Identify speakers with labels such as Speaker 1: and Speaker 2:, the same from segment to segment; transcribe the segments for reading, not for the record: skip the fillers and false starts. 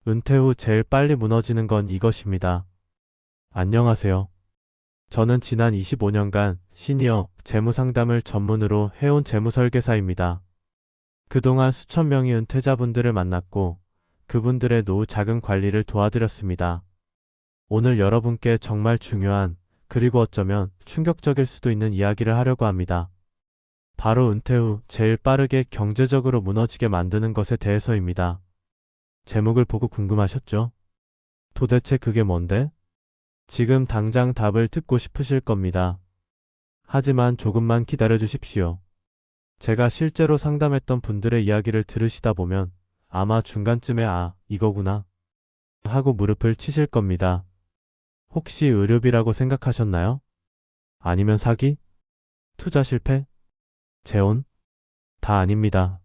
Speaker 1: 은퇴 후 제일 빨리 무너지는 건 이것입니다. 안녕하세요. 저는 지난 25년간 시니어 재무상담을 전문으로 해온 재무설계사입니다. 그동안 수천 명의 은퇴자분들을 만났고 그분들의 노후 자금 관리를 도와드렸습니다. 오늘 여러분께 정말 중요한 그리고 어쩌면 충격적일 수도 있는 이야기를 하려고 합니다. 바로 은퇴 후 제일 빠르게 경제적으로 무너지게 만드는 것에 대해서입니다. 제목을 보고 궁금하셨죠? 도대체 그게 뭔데? 지금 당장 답을 듣고 싶으실 겁니다. 하지만 조금만 기다려 주십시오. 제가 실제로 상담했던 분들의 이야기를 들으시다 보면 아마 중간쯤에 이거구나 하고 무릎을 치실 겁니다. 혹시 의료비라고 생각하셨나요? 아니면 사기? 투자 실패? 재혼? 다 아닙니다.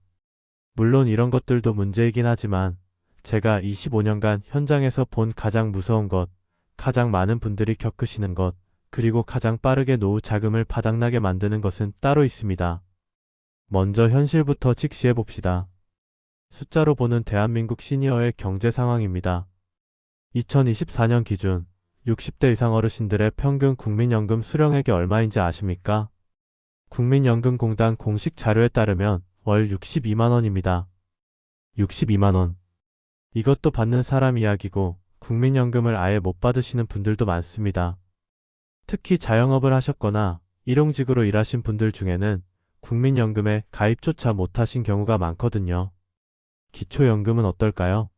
Speaker 1: 물론 이런 것들도 문제이긴 하지만 제가 25년간 현장에서 본 가장 무서운 것, 가장 많은 분들이 겪으시는 것, 그리고 가장 빠르게 노후 자금을 바닥나게 만드는 것은 따로 있습니다. 먼저 현실부터 직시해 봅시다. 숫자로 보는 대한민국 시니어의 경제 상황입니다. 2024년 기준 60대 이상 어르신들의 평균 국민연금 수령액이 얼마인지 아십니까? 국민연금공단 공식 자료에 따르면 월 62만 원입니다. 62만 원. 이것도 받는 사람 이야기고 국민연금을 아예 못 받으시는 분들도 많습니다. 특히 자영업을 하셨거나 일용직으로 일하신 분들 중에는 국민연금에 가입조차 못하신 경우가 많거든요. 기초연금은 어떨까요?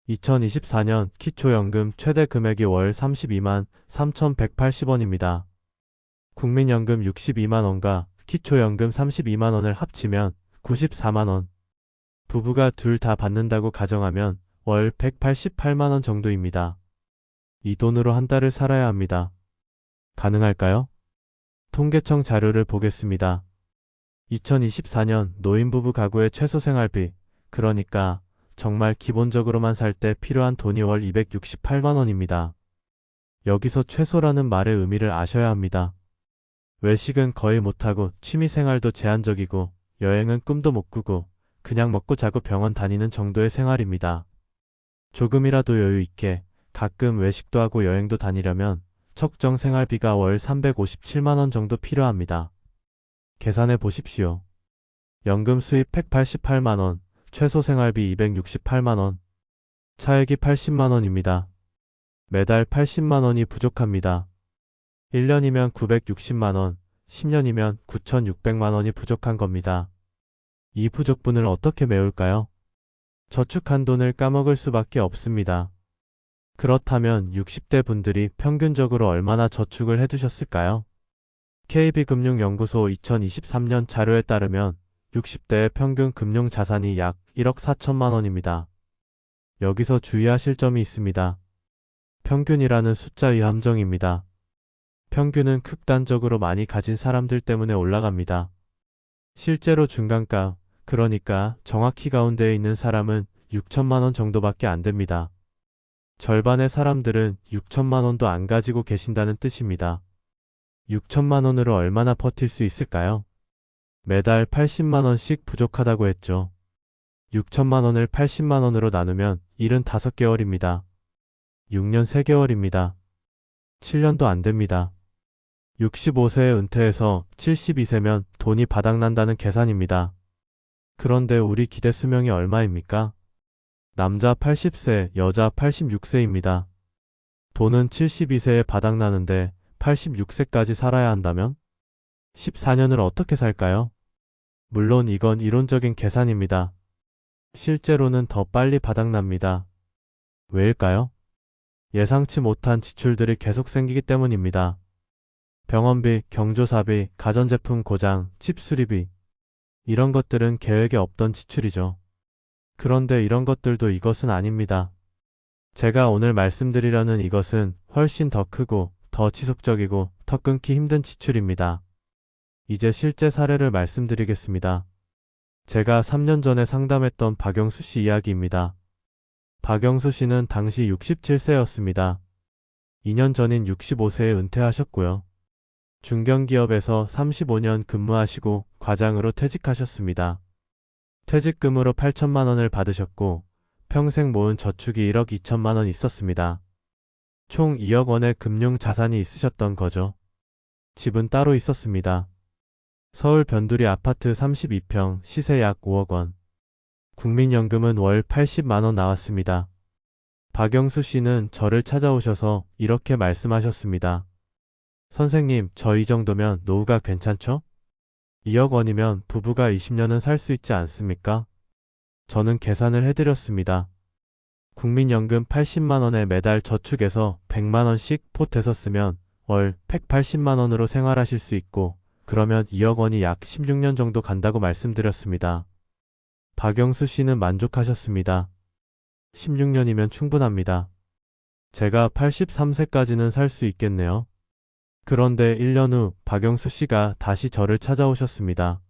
Speaker 1: 2024년 기초연금 최대 금액이 월 32만 3,180원입니다. 국민연금 62만 원과 기초연금 32만 원을 합치면 94만 원. 부부가 둘 다 받는다고 가정하면 월 188만 원 정도입니다. 이 돈으로 한 달을 살아야 합니다. 가능할까요? 통계청 자료를 보겠습니다. 2024년 노인부부 가구의 최소 생활비, 그러니까 정말 기본적으로만 살 때 필요한 돈이 월 268만 원입니다. 여기서 최소라는 말의 의미를 아셔야 합니다. 외식은 거의 못하고 취미생활도 제한적이고 여행은 꿈도 못 꾸고 그냥 먹고 자고 병원 다니는 정도의 생활입니다. 조금이라도 여유 있게 가끔 외식도 하고 여행도 다니려면 적정 생활비가 월 357만 원 정도 필요합니다. 계산해 보십시오. 연금 수입 188만 원, 최소 생활비 268만 원, 차액이 80만 원입니다. 매달 80만 원이 부족합니다. 1년이면 960만 원, 10년이면 9,600만 원이 부족한 겁니다. 이 부족분을 어떻게 메울까요? 저축한 돈을 까먹을 수밖에 없습니다. 그렇다면 60대 분들이 평균적으로 얼마나 저축을 해두셨을까요? KB금융연구소 2023년 자료에 따르면 60대의 평균 금융자산이 약 1억 4천만 원입니다. 여기서 주의하실 점이 있습니다. 평균이라는 숫자의 함정입니다. 평균은 극단적으로 많이 가진 사람들 때문에 올라갑니다. 실제로 중간가, 그러니까 정확히 가운데에 있는 사람은 6천만 원 정도밖에 안 됩니다. 절반의 사람들은 6천만 원도 안 가지고 계신다는 뜻입니다. 6천만 원으로 얼마나 버틸 수 있을까요? 매달 80만 원씩 부족하다고 했죠. 6천만 원을 80만 원으로 나누면 75개월입니다. 6년 3개월입니다. 7년도 안 됩니다. 65세에 은퇴해서 72세면 돈이 바닥난다는 계산입니다. 그런데 우리 기대 수명이 얼마입니까? 남자 80세, 여자 86세입니다. 돈은 72세에 바닥나는데 86세까지 살아야 한다면? 14년을 어떻게 살까요? 물론 이건 이론적인 계산입니다. 실제로는 더 빨리 바닥납니다. 왜일까요? 예상치 못한 지출들이 계속 생기기 때문입니다. 병원비, 경조사비, 가전제품 고장, 칩 수리비. 이런 것들은 계획에 없던 지출이죠. 그런데 이런 것들도 이것은 아닙니다. 제가 오늘 말씀드리려는 이것은 훨씬 더 크고 더 지속적이고 더 끊기 힘든 지출입니다. 이제 실제 사례를 말씀드리겠습니다. 제가 3년 전에 상담했던 박영수 씨 이야기입니다. 박영수 씨는 당시 67세였습니다. 2년 전인 65세에 은퇴하셨고요. 중견기업에서 35년 근무하시고 과장으로 퇴직하셨습니다. 퇴직금으로 8천만 원을 받으셨고 평생 모은 저축이 1억 2천만 원 있었습니다. 총 2억 원의 금융 자산이 있으셨던 거죠. 집은 따로 있었습니다. 서울 변두리 아파트 32평, 시세 약 5억 원. 국민연금은 월 80만 원 나왔습니다. 박영수 씨는 저를 찾아오셔서 이렇게 말씀하셨습니다. 선생님, 저 이 정도면 노후가 괜찮죠? 2억 원이면 부부가 20년은 살 수 있지 않습니까? 저는 계산을 해드렸습니다. 국민연금 80만 원에 매달 저축해서 100만 원씩 폿해서 쓰면 월 180만 원으로 생활하실 수 있고, 그러면 2억 원이 약 16년 정도 간다고 말씀드렸습니다. 박영수 씨는 만족하셨습니다. 16년이면 충분합니다. 제가 83세까지는 살 수 있겠네요. 그런데 1년 후 박영수 씨가 다시 저를 찾아오셨습니다.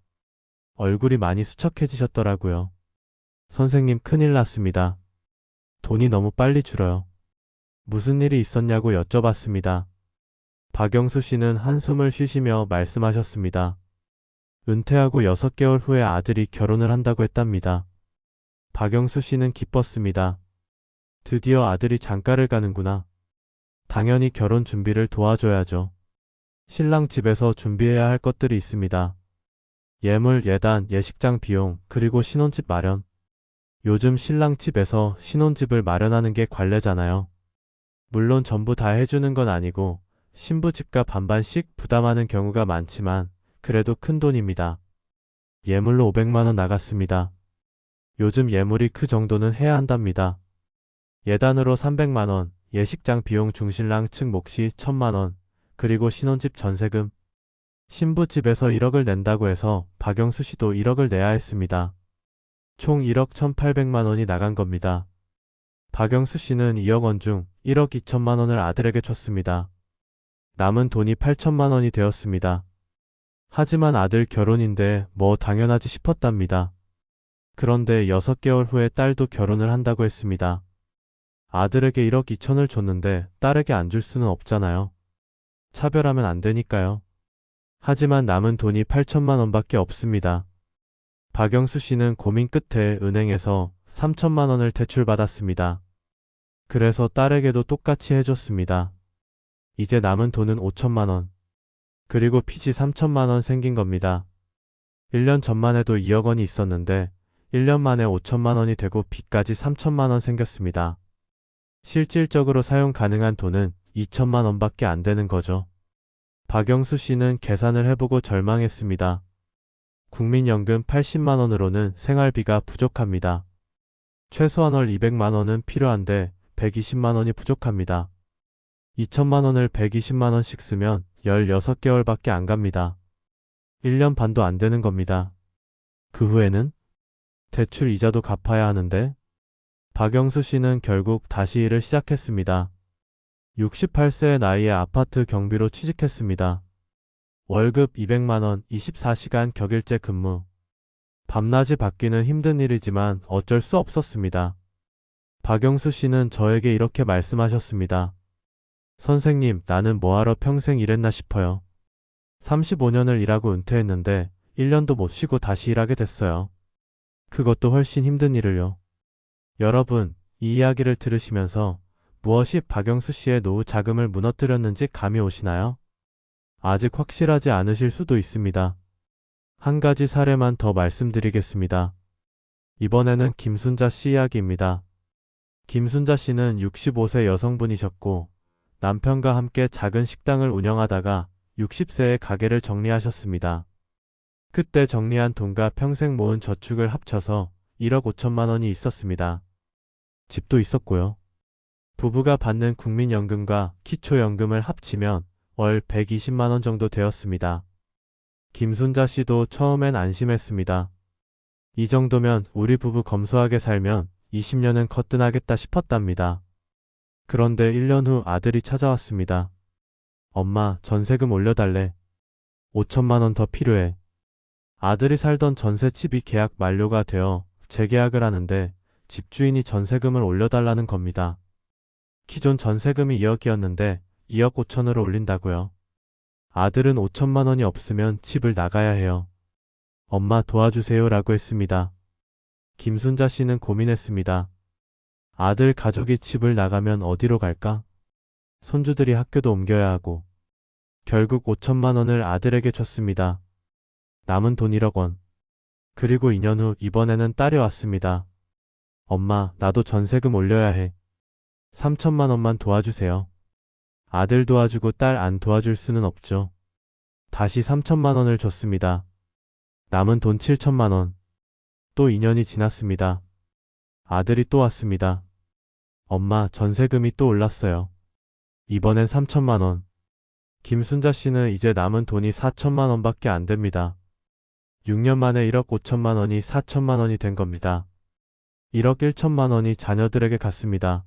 Speaker 1: 얼굴이 많이 수척해지셨더라고요. 선생님, 큰일 났습니다. 돈이 너무 빨리 줄어요. 무슨 일이 있었냐고 여쭤봤습니다. 박영수 씨는 한숨을 쉬시며 말씀하셨습니다. 은퇴하고 6개월 후에 아들이 결혼을 한다고 했답니다. 박영수 씨는 기뻤습니다. 드디어 아들이 장가를 가는구나. 당연히 결혼 준비를 도와줘야죠. 신랑 집에서 준비해야 할 것들이 있습니다. 예물, 예단, 예식장 비용, 그리고 신혼집 마련. 요즘 신랑 집에서 신혼집을 마련하는 게 관례잖아요. 물론 전부 다 해주는 건 아니고 신부 집값 반반씩 부담하는 경우가 많지만 그래도 큰 돈입니다. 예물로 500만 원 나갔습니다. 요즘 예물이 그 정도는 해야 한답니다. 예단으로 300만 원, 예식장 비용 중신랑 측 몫이 1000만 원, 그리고 신혼집 전세금. 신부 집에서 1억을 낸다고 해서 박영수 씨도 1억을 내야 했습니다. 총 1억 1800만 원이 나간 겁니다. 박영수 씨는 2억 원 중 1억 2천만 원을 아들에게 줬습니다. 남은 돈이 8천만 원이 되었습니다. 하지만 아들 결혼인데 뭐 당연하지 싶었답니다. 그런데 6개월 후에 딸도 결혼을 한다고 했습니다. 아들에게 1억 2천을 줬는데 딸에게 안 줄 수는 없잖아요. 차별하면 안 되니까요. 하지만 남은 돈이 8천만 원밖에 없습니다. 박영수 씨는 고민 끝에 은행에서 3천만 원을 대출받았습니다. 그래서 딸에게도 똑같이 해줬습니다. 이제 남은 돈은 5천만 원. 그리고 빚이 3천만 원 생긴 겁니다. 1년 전만 해도 2억 원이 있었는데 1년 만에 5천만 원이 되고 빚까지 3천만 원 생겼습니다. 실질적으로 사용 가능한 돈은 2천만 원밖에 안 되는 거죠. 박영수 씨는 계산을 해보고 절망했습니다. 국민연금 80만 원으로는 생활비가 부족합니다. 최소한 월 200만 원은 필요한데 120만 원이 부족합니다. 2천만 원을 120만 원씩 쓰면 16개월밖에 안 갑니다. 1년 반도 안 되는 겁니다. 그 후에는 대출 이자도 갚아야 하는데 박영수 씨는 결국 다시 일을 시작했습니다. 68세의 나이에 아파트 경비로 취직했습니다. 월급 200만 원, 24시간 격일제 근무. 밤낮이 바뀌는 힘든 일이지만 어쩔 수 없었습니다. 박영수 씨는 저에게 이렇게 말씀하셨습니다. 선생님, 나는 뭐하러 평생 일했나 싶어요. 35년을 일하고 은퇴했는데 1년도 못 쉬고 다시 일하게 됐어요. 그것도 훨씬 힘든 일을요. 여러분, 이 이야기를 들으시면서 무엇이 박영수 씨의 노후 자금을 무너뜨렸는지 감이 오시나요? 아직 확실하지 않으실 수도 있습니다. 한 가지 사례만 더 말씀드리겠습니다. 이번에는 김순자 씨 이야기입니다. 김순자 씨는 65세 여성분이셨고 남편과 함께 작은 식당을 운영하다가 60세에 가게를 정리하셨습니다. 그때 정리한 돈과 평생 모은 저축을 합쳐서 1억 5천만 원이 있었습니다. 집도 있었고요. 부부가 받는 국민연금과 기초연금을 합치면 월 120만 원 정도 되었습니다. 김순자 씨도 처음엔 안심했습니다. 이 정도면 우리 부부 검소하게 살면 20년은 거뜬하겠다 싶었답니다. 그런데 1년 후 아들이 찾아왔습니다. 엄마, 전세금 올려달래. 5천만 원 더 필요해. 아들이 살던 전셋집이 계약 만료가 되어 재계약을 하는데 집주인이 전세금을 올려달라는 겁니다. 기존 전세금이 2억이었는데 2억 5천으로 올린다고요. 아들은 5천만 원이 없으면 집을 나가야 해요. 엄마 도와주세요 라고 했습니다. 김순자 씨는 고민했습니다. 아들 가족이 집을 나가면 어디로 갈까? 손주들이 학교도 옮겨야 하고. 결국 5천만 원을 아들에게 줬습니다. 남은 돈 1억 원. 그리고 2년 후 이번에는 딸이 왔습니다. 엄마, 나도 전세금 올려야 해. 3천만 원만 도와주세요. 아들 도와주고 딸 안 도와줄 수는 없죠. 다시 3천만 원을 줬습니다. 남은 돈 7천만 원. 또 2년이 지났습니다. 아들이 또 왔습니다. 엄마, 전세금이 또 올랐어요. 이번엔 3천만 원. 김순자 씨는 이제 남은 돈이 4천만 원밖에 안 됩니다. 6년 만에 1억 5천만 원이 4천만 원이 된 겁니다. 1억 1천만 원이 자녀들에게 갔습니다.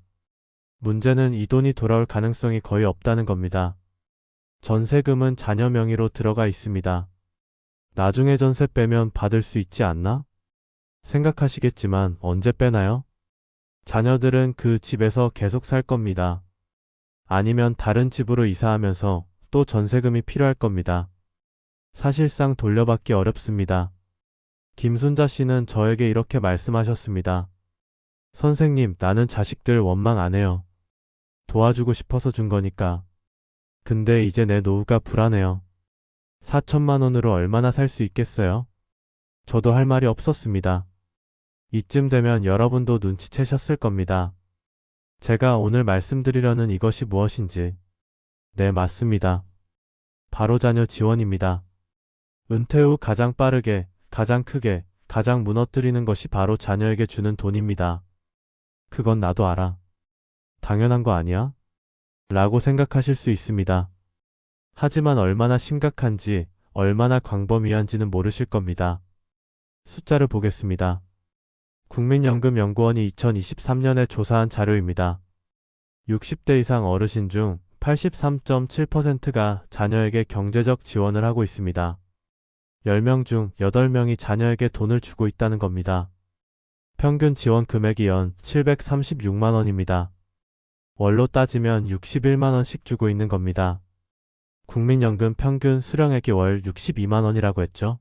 Speaker 1: 문제는 이 돈이 돌아올 가능성이 거의 없다는 겁니다. 전세금은 자녀 명의로 들어가 있습니다. 나중에 전세 빼면 받을 수 있지 않나? 생각하시겠지만 언제 빼나요? 자녀들은 그 집에서 계속 살 겁니다. 아니면 다른 집으로 이사하면서 또 전세금이 필요할 겁니다. 사실상 돌려받기 어렵습니다. 김순자 씨는 저에게 이렇게 말씀하셨습니다. 선생님, 나는 자식들 원망 안 해요. 도와주고 싶어서 준 거니까. 근데 이제 내 노후가 불안해요. 4천만 원으로 얼마나 살 수 있겠어요? 저도 할 말이 없었습니다. 이쯤 되면 여러분도 눈치채셨을 겁니다. 제가 오늘 말씀드리려는 이것이 무엇인지. 네, 맞습니다. 바로 자녀 지원입니다. 은퇴 후 가장 빠르게, 가장 크게, 가장 무너뜨리는 것이 바로 자녀에게 주는 돈입니다. 그건 나도 알아. 당연한 거 아니야? 라고 생각하실 수 있습니다. 하지만 얼마나 심각한지, 얼마나 광범위한지는 모르실 겁니다. 숫자를 보겠습니다. 국민연금연구원이 2023년에 조사한 자료입니다. 60대 이상 어르신 중 83.7%가 자녀에게 경제적 지원을 하고 있습니다. 10명 중 8명이 자녀에게 돈을 주고 있다는 겁니다. 평균 지원 금액이 연 736만 원입니다. 월로 따지면 61만 원씩 주고 있는 겁니다. 국민연금 평균 수령액이 월 62만 원이라고 했죠.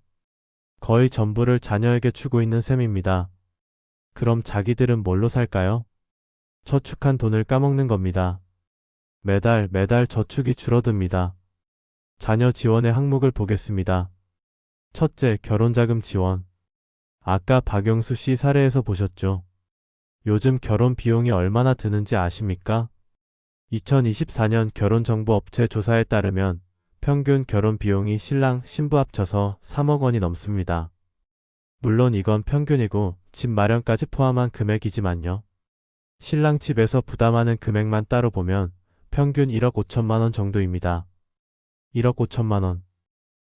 Speaker 1: 거의 전부를 자녀에게 주고 있는 셈입니다. 그럼 자기들은 뭘로 살까요? 저축한 돈을 까먹는 겁니다. 매달 저축이 줄어듭니다. 자녀 지원의 항목을 보겠습니다. 첫째, 결혼자금 지원. 아까 박영수 씨 사례에서 보셨죠? 요즘 결혼 비용이 얼마나 드는지 아십니까? 2024년 결혼정보업체 조사에 따르면 평균 결혼 비용이 신랑, 신부 합쳐서 3억 원이 넘습니다. 물론 이건 평균이고 집 마련까지 포함한 금액이지만요. 신랑 집에서 부담하는 금액만 따로 보면 평균 1억 5천만 원 정도입니다. 1억 5천만 원.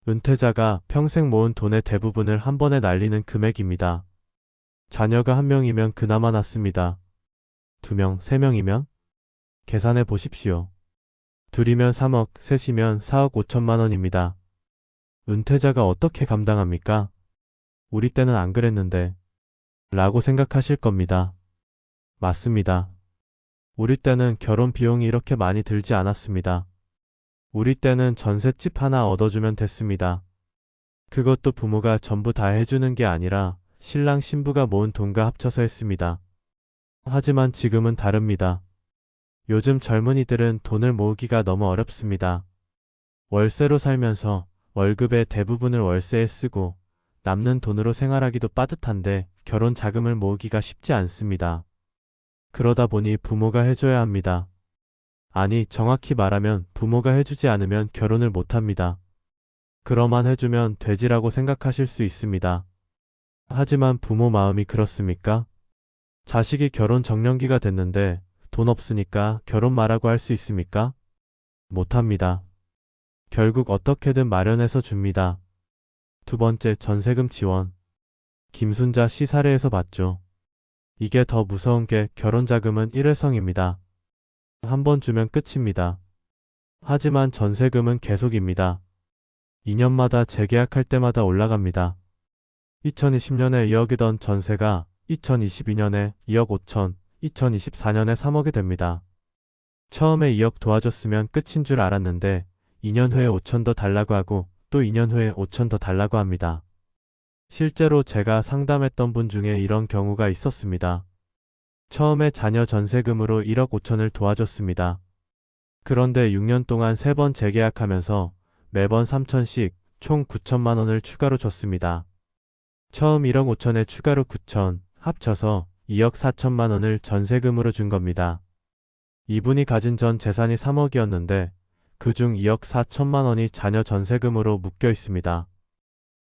Speaker 1: 은퇴자가 평생 모은 돈의 대부분을 한 번에 날리는 금액입니다. 자녀가 1명이면 그나마 낫습니다. 2명, 3명이면? 계산해 보십시오. 둘이면 3억, 셋이면 4억 5천만 원입니다. 은퇴자가 어떻게 감당합니까? 우리 때는 안 그랬는데. 라고 생각하실 겁니다. 맞습니다. 우리 때는 결혼 비용이 이렇게 많이 들지 않았습니다. 우리 때는 전셋집 하나 얻어주면 됐습니다. 그것도 부모가 전부 다 해주는 게 아니라 신랑 신부가 모은 돈과 합쳐서 했습니다. 하지만 지금은 다릅니다. 요즘 젊은이들은 돈을 모으기가 너무 어렵습니다. 월세로 살면서 월급의 대부분을 월세에 쓰고 남는 돈으로 생활하기도 빠듯한데 결혼 자금을 모으기가 쉽지 않습니다. 그러다 보니 부모가 해줘야 합니다. 아니, 정확히 말하면 부모가 해주지 않으면 결혼을 못합니다. 그러만 해주면 되지라고 생각하실 수 있습니다. 하지만 부모 마음이 그렇습니까? 자식이 결혼 적령기가 됐는데 돈 없으니까 결혼 말라고 할 수 있습니까? 못합니다. 결국 어떻게든 마련해서 줍니다. 두 번째, 전세금 지원. 김순자 씨 사례에서 봤죠. 이게 더 무서운 게 결혼자금은 일회성입니다. 한 번 주면 끝입니다. 하지만 전세금은 계속입니다. 2년마다 재계약할 때마다 올라갑니다. 2020년에 2억이던 전세가 2022년에 2억 5천, 2024년에 3억이 됩니다. 처음에 2억 도와줬으면 끝인 줄 알았는데 2년 후에 5천 더 달라고 하고 또 2년 후에 5천 더 달라고 합니다. 실제로 제가 상담했던 분 중에 이런 경우가 있었습니다. 처음에 자녀 전세금으로 1억 5천을 도와줬습니다. 그런데 6년 동안 3번 재계약하면서 매번 3천씩 총 9천만 원을 추가로 줬습니다. 처음 1억 5천에 추가로 9천, 합쳐서 2억 4천만 원을 전세금으로 준 겁니다. 이분이 가진 전 재산이 3억이었는데 그중 2억 4천만 원이 자녀 전세금으로 묶여 있습니다.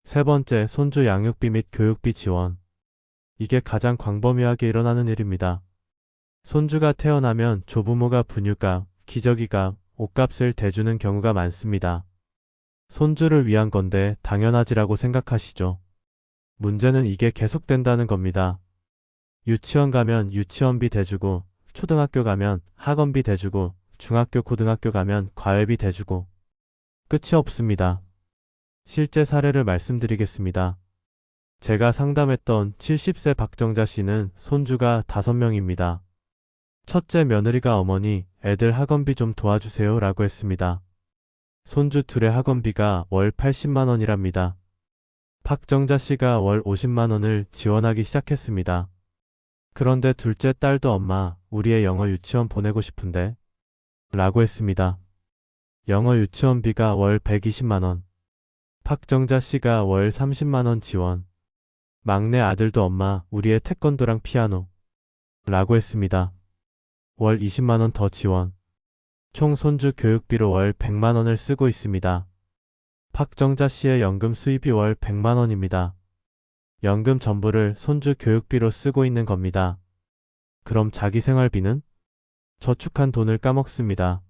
Speaker 1: 세 번째, 손주 양육비 및 교육비 지원. 이게 가장 광범위하게 일어나는 일입니다. 손주가 태어나면 조부모가 분유값, 기저귀값, 옷값을 대주는 경우가 많습니다. 손주를 위한 건데 당연하지라고 생각하시죠. 문제는 이게 계속된다는 겁니다. 유치원 가면 유치원비 대주고, 초등학교 가면 학원비 대주고, 중학교 고등학교 가면 과외비 대주고. 끝이 없습니다. 실제 사례를 말씀드리겠습니다. 제가 상담했던 70세 박정자 씨는 손주가 5명입니다. 첫째 며느리가 어머니, 애들 학원비 좀 도와주세요 라고 했습니다. 손주 둘의 학원비가 월 80만 원이랍니다. 박정자 씨가 월 50만 원을 지원하기 시작했습니다. 그런데 둘째 딸도 엄마, 우리 애 영어 유치원 보내고 싶은데? 라고 했습니다. 영어 유치원비가 월 120만 원. 박정자 씨가 월 30만 원 지원. 막내 아들도 엄마, 우리 애 태권도랑 피아노. 라고 했습니다. 월 20만 원 더 지원. 총 손주 교육비로 월 100만 원을 쓰고 있습니다. 박정자 씨의 연금 수입이 월 100만 원입니다. 연금 전부를 손주 교육비로 쓰고 있는 겁니다. 그럼 자기 생활비는? 저축한 돈을 까먹습니다.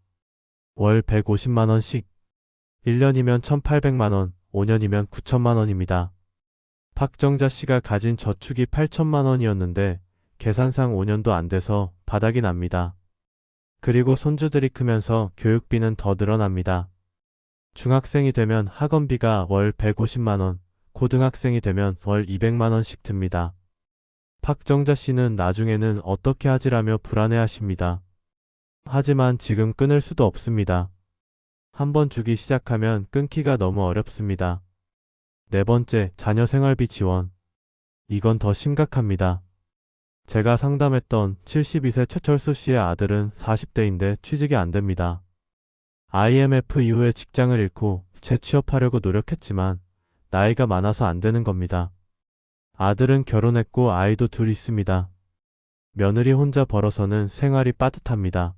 Speaker 1: 월 150만 원씩. 1년이면 1,800만 원, 5년이면 9천만 원입니다. 박정자 씨가 가진 저축이 8천만 원이었는데 계산상 5년도 안 돼서 바닥이 납니다. 그리고 손주들이 크면서 교육비는 더 늘어납니다. 중학생이 되면 학원비가 월 150만 원, 고등학생이 되면 월 200만 원씩 듭니다. 박정자 씨는 나중에는 어떻게 하지라며 불안해하십니다. 하지만 지금 끊을 수도 없습니다. 한번 주기 시작하면 끊기가 너무 어렵습니다. 네 번째, 자녀 생활비 지원. 이건 더 심각합니다. 제가 상담했던 72세 최철수 씨의 아들은 40대인데 취직이 안 됩니다. IMF 이후에 직장을 잃고 재취업하려고 노력했지만 나이가 많아서 안 되는 겁니다. 아들은 결혼했고 아이도 둘 있습니다. 며느리 혼자 벌어서는 생활이 빠듯합니다.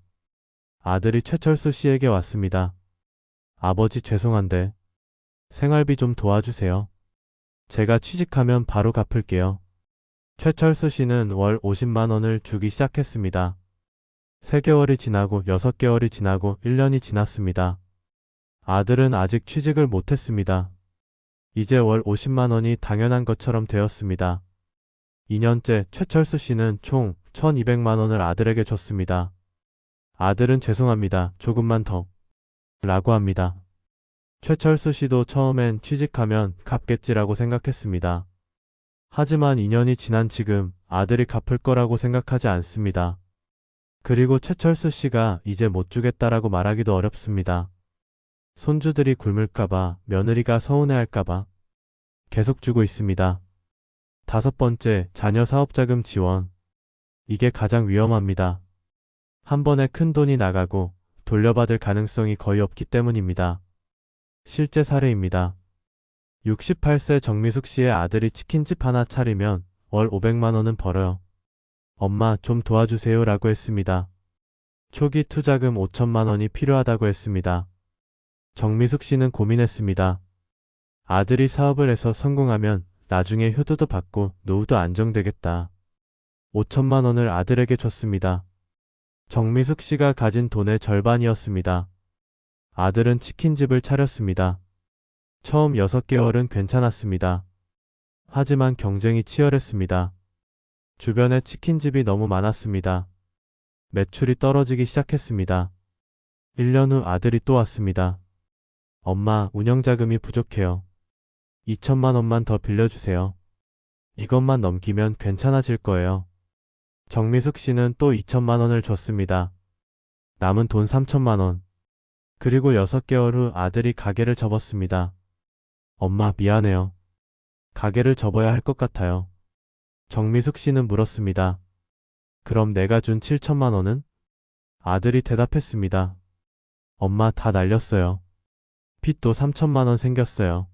Speaker 1: 아들이 최철수 씨에게 왔습니다. 아버지 죄송한데 생활비 좀 도와주세요. 제가 취직하면 바로 갚을게요. 최철수 씨는 월 50만 원을 주기 시작했습니다. 3개월이 지나고 6개월이 지나고 1년이 지났습니다. 아들은 아직 취직을 못했습니다. 이제 월 50만 원이 당연한 것처럼 되었습니다. 2년째 최철수 씨는 총 1,200만 원을 아들에게 줬습니다. 아들은 죄송합니다. 조금만 더. 라고 합니다. 최철수 씨도 처음엔 취직하면 갚겠지라고 생각했습니다. 하지만 2년이 지난 지금 아들이 갚을 거라고 생각하지 않습니다. 그리고 최철수 씨가 이제 못 주겠다라고 말하기도 어렵습니다. 손주들이 굶을까봐, 며느리가 서운해할까봐 계속 주고 있습니다. 5번째, 자녀 사업자금 지원. 이게 가장 위험합니다. 한 번에 큰 돈이 나가고 돌려받을 가능성이 거의 없기 때문입니다. 실제 사례입니다. 68세 정미숙 씨의 아들이 치킨집 하나 차리면 월 500만 원은 벌어요. 엄마 좀 도와주세요 라고 했습니다. 초기 투자금 5천만 원이 필요하다고 했습니다. 정미숙 씨는 고민했습니다. 아들이 사업을 해서 성공하면 나중에 효도도 받고 노후도 안정되겠다. 5천만 원을 아들에게 줬습니다. 정미숙 씨가 가진 돈의 절반이었습니다. 아들은 치킨집을 차렸습니다. 처음 6개월은 괜찮았습니다. 하지만 경쟁이 치열했습니다. 주변에 치킨집이 너무 많았습니다. 매출이 떨어지기 시작했습니다. 1년 후 아들이 또 왔습니다. 엄마, 운영자금이 부족해요. 2천만 원만 더 빌려주세요. 이것만 넘기면 괜찮아질 거예요. 정미숙 씨는 또 2천만 원을 줬습니다. 남은 돈 3천만 원. 그리고 6개월 후 아들이 가게를 접었습니다. 엄마, 미안해요. 가게를 접어야 할 것 같아요. 정미숙 씨는 물었습니다. 그럼 내가 준 7천만 원은? 아들이 대답했습니다. 엄마 다 날렸어요. 빚도 3천만 원 생겼어요.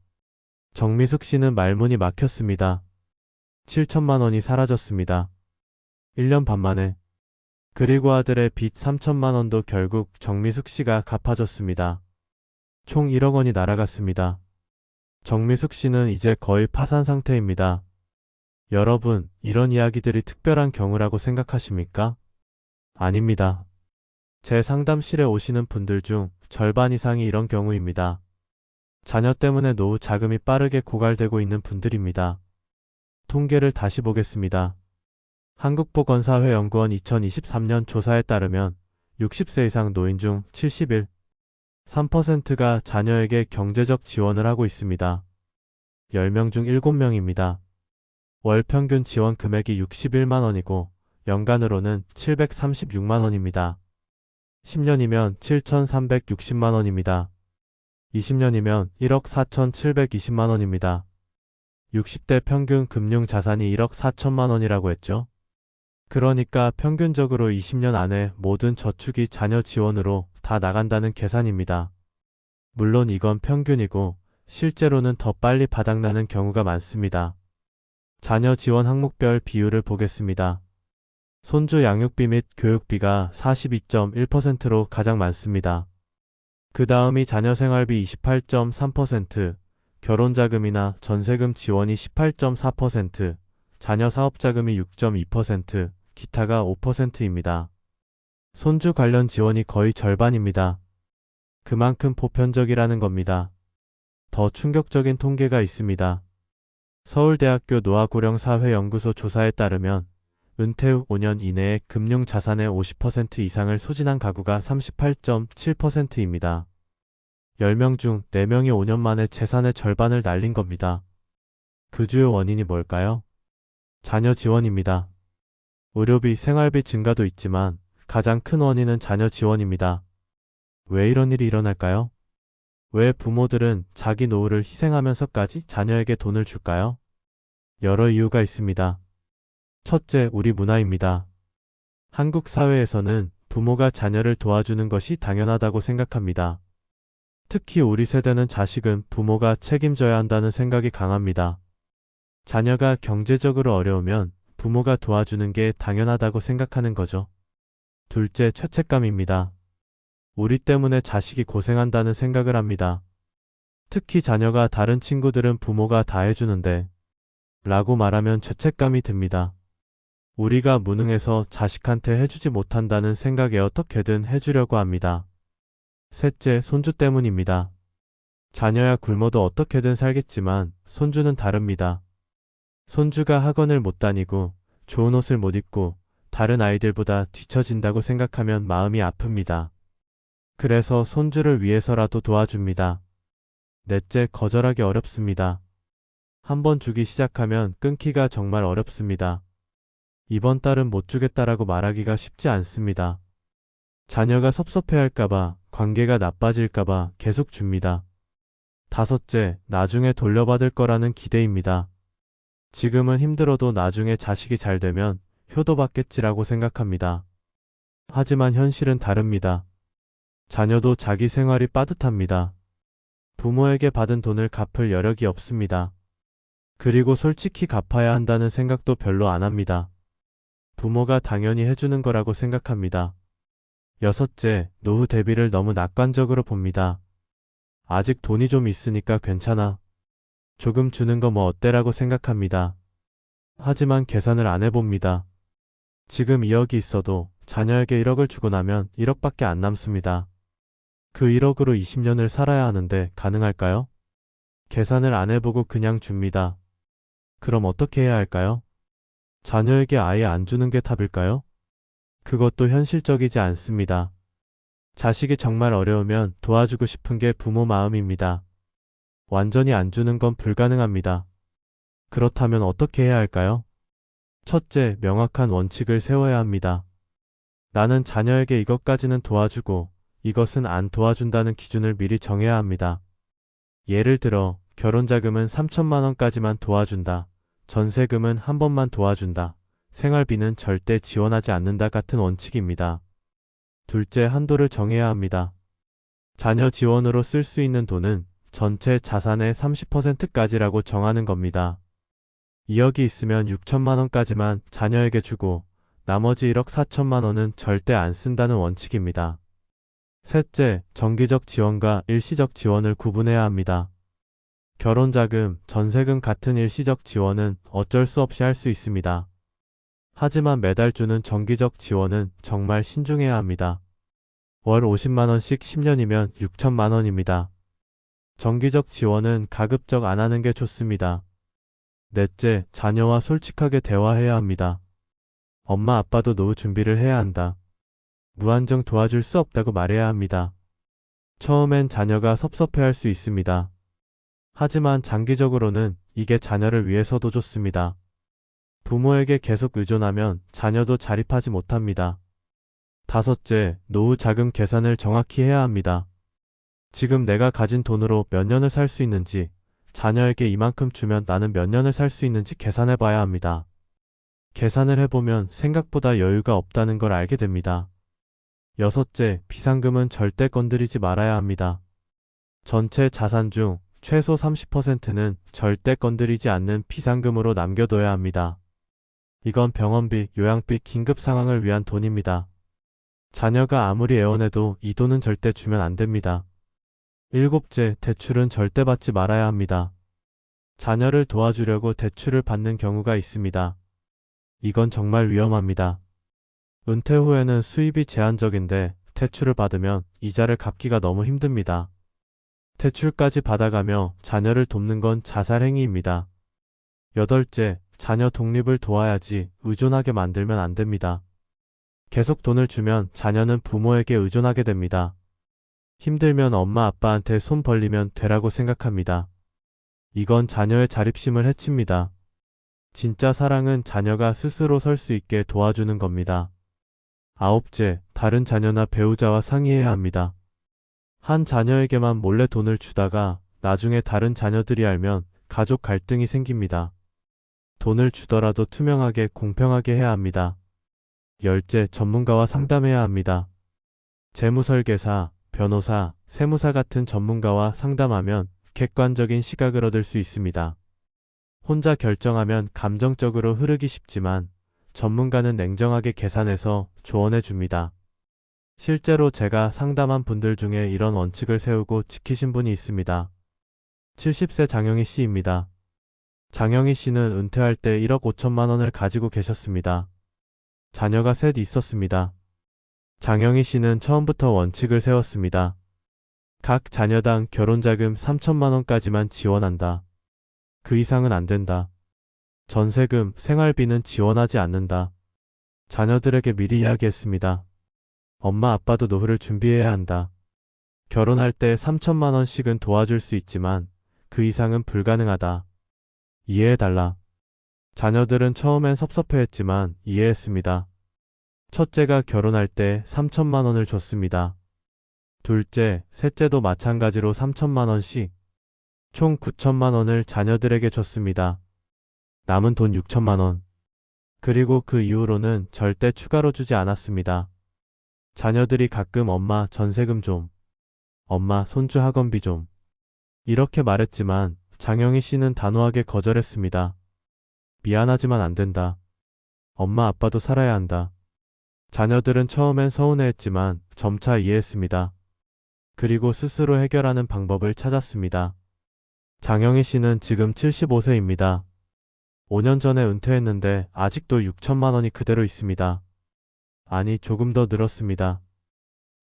Speaker 1: 정미숙 씨는 말문이 막혔습니다. 7천만 원이 사라졌습니다. 1년 반 만에. 그리고 아들의 빚 3천만 원도 결국 정미숙 씨가 갚아줬습니다. 총 1억 원이 날아갔습니다. 정미숙 씨는 이제 거의 파산 상태입니다. 여러분, 이런 이야기들이 특별한 경우라고 생각하십니까? 아닙니다. 제 상담실에 오시는 분들 중 절반 이상이 이런 경우입니다. 자녀 때문에 노후 자금이 빠르게 고갈되고 있는 분들입니다. 통계를 다시 보겠습니다. 한국보건사회연구원 2023년 조사에 따르면 60세 이상 노인 중 71.3%가 자녀에게 경제적 지원을 하고 있습니다. 10명 중 7명입니다. 월 평균 지원 금액이 61만 원이고 연간으로는 736만 원입니다. 10년이면 7,360만 원입니다. 20년이면 1억 4,720만 원입니다. 60대 평균 금융 자산이 1억 4천만 원이라고 했죠. 그러니까 평균적으로 20년 안에 모든 저축이 자녀 지원으로 다 나간다는 계산입니다. 물론 이건 평균이고 실제로는 더 빨리 바닥나는 경우가 많습니다. 자녀 지원 항목별 비율을 보겠습니다. 손주 양육비 및 교육비가 42.1%로 가장 많습니다. 그 다음이 자녀 생활비 28.3%, 결혼자금이나 전세금 지원이 18.4%, 자녀 사업자금이 6.2%, 기타가 5%입니다. 손주 관련 지원이 거의 절반입니다. 그만큼 보편적이라는 겁니다. 더 충격적인 통계가 있습니다. 서울대학교 노아고령사회연구소 조사에 따르면 은퇴 후 5년 이내에 금융자산의 50% 이상을 소진한 가구가 38.7%입니다. 10명 중 4명이 5년 만에 재산의 절반을 날린 겁니다. 그 주요 원인이 뭘까요? 자녀 지원입니다. 의료비, 생활비 증가도 있지만 가장 큰 원인은 자녀 지원입니다. 왜 이런 일이 일어날까요? 왜 부모들은 자기 노후를 희생하면서까지 자녀에게 돈을 줄까요? 여러 이유가 있습니다. 첫째, 우리 문화입니다. 한국 사회에서는 부모가 자녀를 도와주는 것이 당연하다고 생각합니다. 특히 우리 세대는 자식은 부모가 책임져야 한다는 생각이 강합니다. 자녀가 경제적으로 어려우면 부모가 도와주는 게 당연하다고 생각하는 거죠. 둘째, 죄책감입니다. 우리 때문에 자식이 고생한다는 생각을 합니다. 특히 자녀가 다른 친구들은 부모가 다 해주는데 라고 말하면 죄책감이 듭니다. 우리가 무능해서 자식한테 해주지 못한다는 생각에 어떻게든 해주려고 합니다. 셋째, 손주 때문입니다. 자녀야 굶어도 어떻게든 살겠지만 손주는 다릅니다. 손주가 학원을 못 다니고 좋은 옷을 못 입고 다른 아이들보다 뒤처진다고 생각하면 마음이 아픕니다. 그래서 손주를 위해서라도 도와줍니다. 넷째, 거절하기 어렵습니다. 한번 주기 시작하면 끊기가 정말 어렵습니다. 이번 달은 못 주겠다라고 말하기가 쉽지 않습니다. 자녀가 섭섭해할까봐, 관계가 나빠질까봐 계속 줍니다. 다섯째, 나중에 돌려받을 거라는 기대입니다. 지금은 힘들어도 나중에 자식이 잘 되면 효도받겠지라고 생각합니다. 하지만 현실은 다릅니다. 자녀도 자기 생활이 빠듯합니다. 부모에게 받은 돈을 갚을 여력이 없습니다. 그리고 솔직히 갚아야 한다는 생각도 별로 안 합니다. 부모가 당연히 해주는 거라고 생각합니다. 여섯째, 노후 대비를 너무 낙관적으로 봅니다. 아직 돈이 좀 있으니까 괜찮아. 조금 주는 거 뭐 어때라고 생각합니다. 하지만 계산을 안 해봅니다. 지금 2억이 있어도 자녀에게 1억을 주고 나면 1억밖에 안 남습니다. 그 1억으로 20년을 살아야 하는데 가능할까요? 계산을 안 해보고 그냥 줍니다. 그럼 어떻게 해야 할까요? 자녀에게 아예 안 주는 게 답일까요? 그것도 현실적이지 않습니다. 자식이 정말 어려우면 도와주고 싶은 게 부모 마음입니다. 완전히 안 주는 건 불가능합니다. 그렇다면 어떻게 해야 할까요? 첫째, 명확한 원칙을 세워야 합니다. 나는 자녀에게 이것까지는 도와주고 이것은 안 도와준다는 기준을 미리 정해야 합니다. 예를 들어 결혼자금은 3천만 원까지만 도와준다. 전세금은 한 번만 도와준다. 생활비는 절대 지원하지 않는다 같은 원칙입니다. 둘째, 한도를 정해야 합니다. 자녀 지원으로 쓸 수 있는 돈은 전체 자산의 30%까지라고 정하는 겁니다. 2억이 있으면 6천만 원까지만 자녀에게 주고 나머지 1억 4천만 원은 절대 안 쓴다는 원칙입니다. 셋째, 정기적 지원과 일시적 지원을 구분해야 합니다. 결혼자금, 전세금 같은 일시적 지원은 어쩔 수 없이 할 수 있습니다. 하지만 매달 주는 정기적 지원은 정말 신중해야 합니다. 월 50만 원씩 10년이면 6천만 원입니다. 정기적 지원은 가급적 안 하는 게 좋습니다. 넷째, 자녀와 솔직하게 대화해야 합니다. 엄마 아빠도 노후 준비를 해야 한다. 무한정 도와줄 수 없다고 말해야 합니다. 처음엔 자녀가 섭섭해할 수 있습니다. 하지만 장기적으로는 이게 자녀를 위해서도 좋습니다. 부모에게 계속 의존하면 자녀도 자립하지 못합니다. 다섯째, 노후 자금 계산을 정확히 해야 합니다. 지금 내가 가진 돈으로 몇 년을 살 수 있는지, 자녀에게 이만큼 주면 나는 몇 년을 살 수 있는지 계산해 봐야 합니다. 계산을 해보면 생각보다 여유가 없다는 걸 알게 됩니다. 여섯째, 비상금은 절대 건드리지 말아야 합니다. 전체 자산 중 최소 30%는 절대 건드리지 않는 비상금으로 남겨둬야 합니다. 이건 병원비, 요양비, 긴급 상황을 위한 돈입니다. 자녀가 아무리 애원해도 이 돈은 절대 주면 안 됩니다. 일곱째, 대출은 절대 받지 말아야 합니다. 자녀를 도와주려고 대출을 받는 경우가 있습니다. 이건 정말 위험합니다. 은퇴 후에는 수입이 제한적인데 대출을 받으면 이자를 갚기가 너무 힘듭니다. 대출까지 받아가며 자녀를 돕는 건 자살행위입니다. 여덟째, 자녀 독립을 도와야지 의존하게 만들면 안 됩니다. 계속 돈을 주면 자녀는 부모에게 의존하게 됩니다. 힘들면 엄마 아빠한테 손 벌리면 되라고 생각합니다. 이건 자녀의 자립심을 해칩니다. 진짜 사랑은 자녀가 스스로 설 수 있게 도와주는 겁니다. 아홉째, 다른 자녀나 배우자와 상의해야 합니다. 한 자녀에게만 몰래 돈을 주다가 나중에 다른 자녀들이 알면 가족 갈등이 생깁니다. 돈을 주더라도 투명하게 공평하게 해야 합니다. 열째, 전문가와 상담해야 합니다. 재무설계사, 변호사, 세무사 같은 전문가와 상담하면 객관적인 시각을 얻을 수 있습니다. 혼자 결정하면 감정적으로 흐르기 쉽지만 전문가는 냉정하게 계산해서 조언해 줍니다. 실제로 제가 상담한 분들 중에 이런 원칙을 세우고 지키신 분이 있습니다. 70세 장영희 씨입니다. 장영희 씨는 은퇴할 때 1억 5천만 원을 가지고 계셨습니다. 자녀가 셋 있었습니다. 장영희 씨는 처음부터 원칙을 세웠습니다. 각 자녀당 결혼자금 3천만 원까지만 지원한다. 그 이상은 안 된다. 전세금, 생활비는 지원하지 않는다. 자녀들에게 미리 이야기했습니다. 엄마 아빠도 노후를 준비해야 한다. 결혼할 때 3천만 원씩은 도와줄 수 있지만 그 이상은 불가능하다. 이해해달라. 자녀들은 처음엔 섭섭해했지만 이해했습니다. 첫째가 결혼할 때 3천만 원을 줬습니다. 둘째, 셋째도 마찬가지로 3천만 원씩, 총 9천만 원을 자녀들에게 줬습니다. 남은 돈 6천만 원. 그리고 그 이후로는 절대 추가로 주지 않았습니다. 자녀들이 가끔 엄마 전세금 좀, 엄마 손주 학원비 좀, 이렇게 말했지만 장영희 씨는 단호하게 거절했습니다. 미안하지만 안 된다. 엄마 아빠도 살아야 한다. 자녀들은 처음엔 서운해했지만 점차 이해했습니다. 그리고 스스로 해결하는 방법을 찾았습니다. 장영희 씨는 지금 75세입니다. 5년 전에 은퇴했는데 아직도 6천만 원이 그대로 있습니다. 아니, 조금 더 늘었습니다.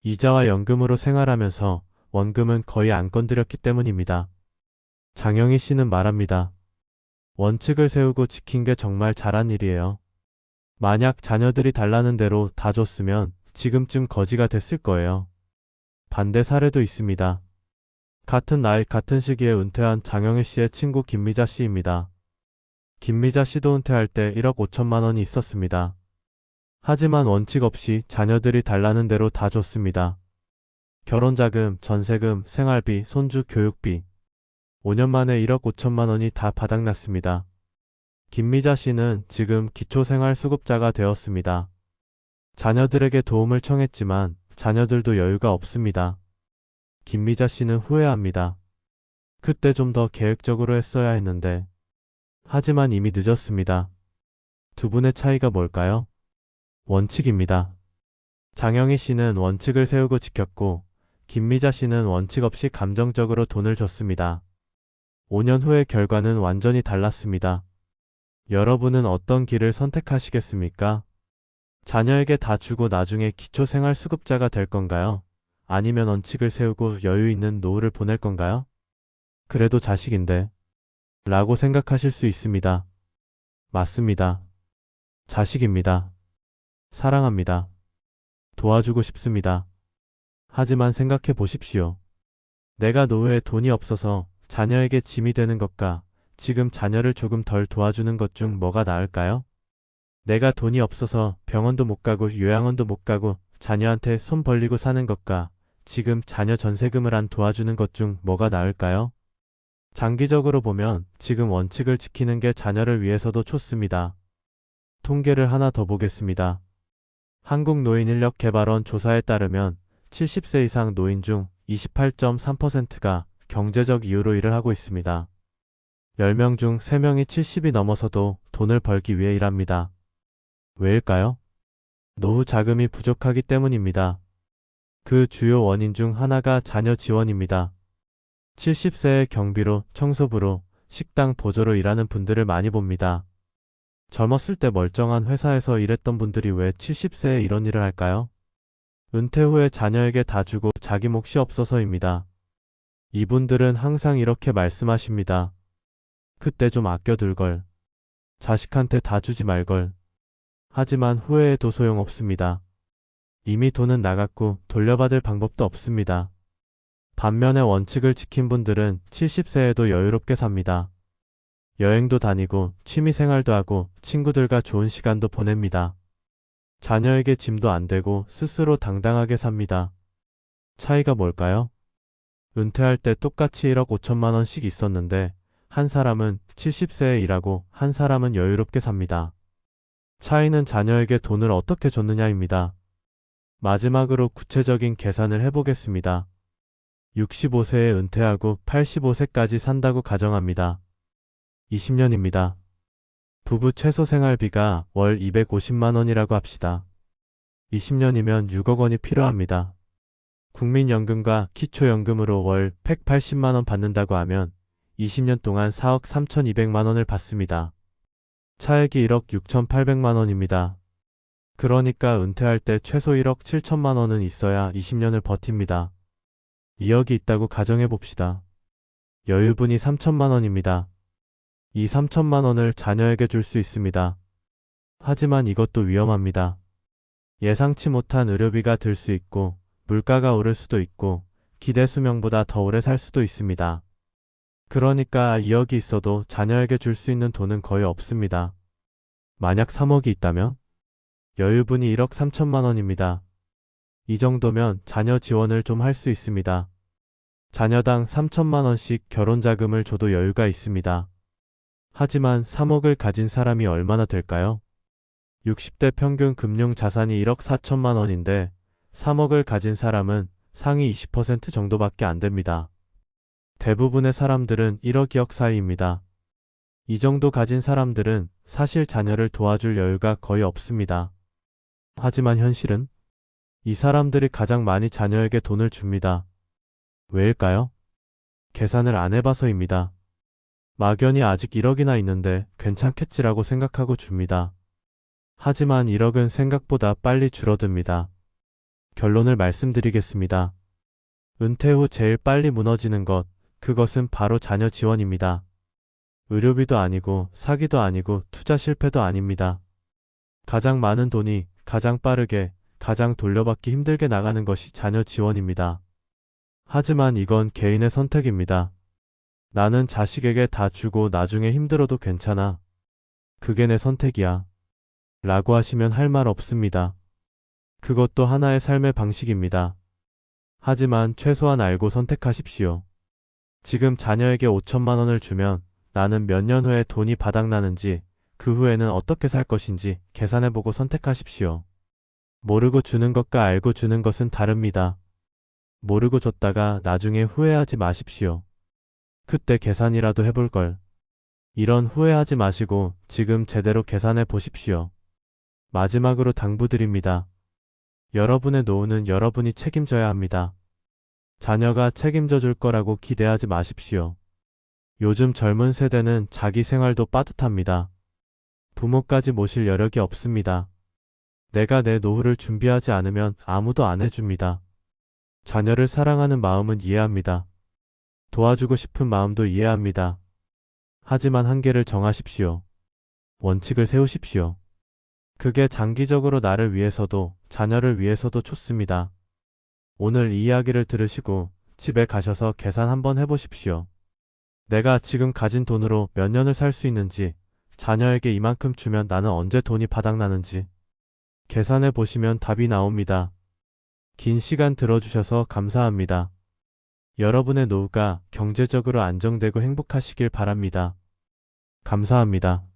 Speaker 1: 이자와 연금으로 생활하면서 원금은 거의 안 건드렸기 때문입니다. 장영희 씨는 말합니다. 원칙을 세우고 지킨 게 정말 잘한 일이에요. 만약 자녀들이 달라는 대로 다 줬으면 지금쯤 거지가 됐을 거예요. 반대 사례도 있습니다. 같은 나이 같은 시기에 은퇴한 장영희 씨의 친구 김미자 씨입니다. 김미자 씨도 은퇴할 때 1억 5천만 원이 있었습니다. 하지만 원칙 없이 자녀들이 달라는 대로 다 줬습니다. 결혼자금, 전세금, 생활비, 손주 교육비. 5년 만에 1억 5천만 원이 다 바닥났습니다. 김미자 씨는 지금 기초생활수급자가 되었습니다. 자녀들에게 도움을 청했지만 자녀들도 여유가 없습니다. 김미자 씨는 후회합니다. 그때 좀 더 계획적으로 했어야 했는데. 하지만 이미 늦었습니다. 두 분의 차이가 뭘까요? 원칙입니다. 장영희 씨는 원칙을 세우고 지켰고, 김미자 씨는 원칙 없이 감정적으로 돈을 줬습니다. 5년 후의 결과는 완전히 달랐습니다. 여러분은 어떤 길을 선택하시겠습니까? 자녀에게 다 주고 나중에 기초생활수급자가 될 건가요? 아니면 원칙을 세우고 여유 있는 노후를 보낼 건가요? 그래도 자식인데 라고 생각하실 수 있습니다. 맞습니다. 자식입니다. 사랑합니다. 도와주고 싶습니다. 하지만 생각해 보십시오. 내가 노후에 돈이 없어서 자녀에게 짐이 되는 것과 지금 자녀를 조금 덜 도와주는 것 중 뭐가 나을까요? 내가 돈이 없어서 병원도 못 가고 요양원도 못 가고 자녀한테 손 벌리고 사는 것과 지금 자녀 전세금을 안 도와주는 것 중 뭐가 나을까요? 장기적으로 보면 지금 원칙을 지키는 게 자녀를 위해서도 좋습니다. 통계를 하나 더 보겠습니다. 한국노인인력개발원 조사에 따르면 70세 이상 노인 중 28.3%가 경제적 이유로 일을 하고 있습니다. 10명 중 3명이 70이 넘어서도 돈을 벌기 위해 일합니다. 왜일까요? 노후 자금이 부족하기 때문입니다. 그 주요 원인 중 하나가 자녀 지원입니다. 70세의 경비로, 청소부로, 식당 보조로 일하는 분들을 많이 봅니다. 젊었을 때 멀쩡한 회사에서 일했던 분들이 왜 70세에 이런 일을 할까요? 은퇴 후에 자녀에게 다 주고 자기 몫이 없어서입니다. 이분들은 항상 이렇게 말씀하십니다. 그때 좀 아껴둘 걸. 자식한테 다 주지 말걸. 하지만 후회해도 소용없습니다. 이미 돈은 나갔고 돌려받을 방법도 없습니다. 반면에 원칙을 지킨 분들은 70세에도 여유롭게 삽니다. 여행도 다니고 취미생활도 하고 친구들과 좋은 시간도 보냅니다. 자녀에게 짐도 안 되고 스스로 당당하게 삽니다. 차이가 뭘까요? 은퇴할 때 똑같이 1억 5천만 원씩 있었는데 한 사람은 70세에 일하고 한 사람은 여유롭게 삽니다. 차이는 자녀에게 돈을 어떻게 줬느냐입니다. 마지막으로 구체적인 계산을 해보겠습니다. 65세에 은퇴하고 85세까지 산다고 가정합니다. 20년입니다. 부부 최소 생활비가 월 250만 원이라고 합시다. 20년이면 6억 원이 필요합니다. 국민연금과 기초연금으로 월 180만 원 받는다고 하면 20년 동안 4억 3,200만 원을 받습니다. 차액이 1억 6,800만 원입니다. 그러니까 은퇴할 때 최소 1억 7천만 원은 있어야 20년을 버팁니다. 2억이 있다고 가정해 봅시다. 여유분이 3천만 원입니다. 이 3천만 원을 자녀에게 줄 수 있습니다. 하지만 이것도 위험합니다. 예상치 못한 의료비가 들 수 있고 물가가 오를 수도 있고 기대 수명보다 더 오래 살 수도 있습니다. 그러니까 2억이 있어도 자녀에게 줄 수 있는 돈은 거의 없습니다. 만약 3억이 있다면? 여유분이 1억 3천만 원입니다. 이 정도면 자녀 지원을 좀 할 수 있습니다. 자녀당 3천만 원씩 결혼자금을 줘도 여유가 있습니다. 하지만 3억을 가진 사람이 얼마나 될까요? 60대 평균 금융 자산이 1억 4천만 원인데 3억을 가진 사람은 상위 20% 정도밖에 안 됩니다. 대부분의 사람들은 1억 2억 사이입니다. 이 정도 가진 사람들은 사실 자녀를 도와줄 여유가 거의 없습니다. 하지만 현실은? 이 사람들이 가장 많이 자녀에게 돈을 줍니다. 왜일까요? 계산을 안 해봐서입니다. 막연히 아직 1억이나 있는데 괜찮겠지라고 생각하고 줍니다. 하지만 1억은 생각보다 빨리 줄어듭니다. 결론을 말씀드리겠습니다. 은퇴 후 제일 빨리 무너지는 것, 그것은 바로 자녀 지원입니다. 의료비도 아니고 사기도 아니고 투자 실패도 아닙니다. 가장 많은 돈이 가장 빠르게 가장 돌려받기 힘들게 나가는 것이 자녀 지원입니다. 하지만 이건 개인의 선택입니다. 나는 자식에게 다 주고 나중에 힘들어도 괜찮아. 그게 내 선택이야. 라고 하시면 할 말 없습니다. 그것도 하나의 삶의 방식입니다. 하지만 최소한 알고 선택하십시오. 지금 자녀에게 5천만 원을 주면 나는 몇 년 후에 돈이 바닥나는지 그 후에는 어떻게 살 것인지 계산해보고 선택하십시오. 모르고 주는 것과 알고 주는 것은 다릅니다. 모르고 줬다가 나중에 후회하지 마십시오. 그때 계산이라도 해볼 걸. 이런 후회하지 마시고 지금 제대로 계산해 보십시오. 마지막으로 당부드립니다. 여러분의 노후는 여러분이 책임져야 합니다. 자녀가 책임져 줄 거라고 기대하지 마십시오. 요즘 젊은 세대는 자기 생활도 빠듯합니다. 부모까지 모실 여력이 없습니다. 내가 내 노후를 준비하지 않으면 아무도 안 해줍니다. 자녀를 사랑하는 마음은 이해합니다. 도와주고 싶은 마음도 이해합니다. 하지만 한계를 정하십시오. 원칙을 세우십시오. 그게 장기적으로 나를 위해서도 자녀를 위해서도 좋습니다. 오늘 이 이야기를 들으시고 집에 가셔서 계산 한번 해보십시오. 내가 지금 가진 돈으로 몇 년을 살 수 있는지, 자녀에게 이만큼 주면 나는 언제 돈이 바닥나는지 계산해 보시면 답이 나옵니다. 긴 시간 들어주셔서 감사합니다. 여러분의 노후가 경제적으로 안정되고 행복하시길 바랍니다. 감사합니다.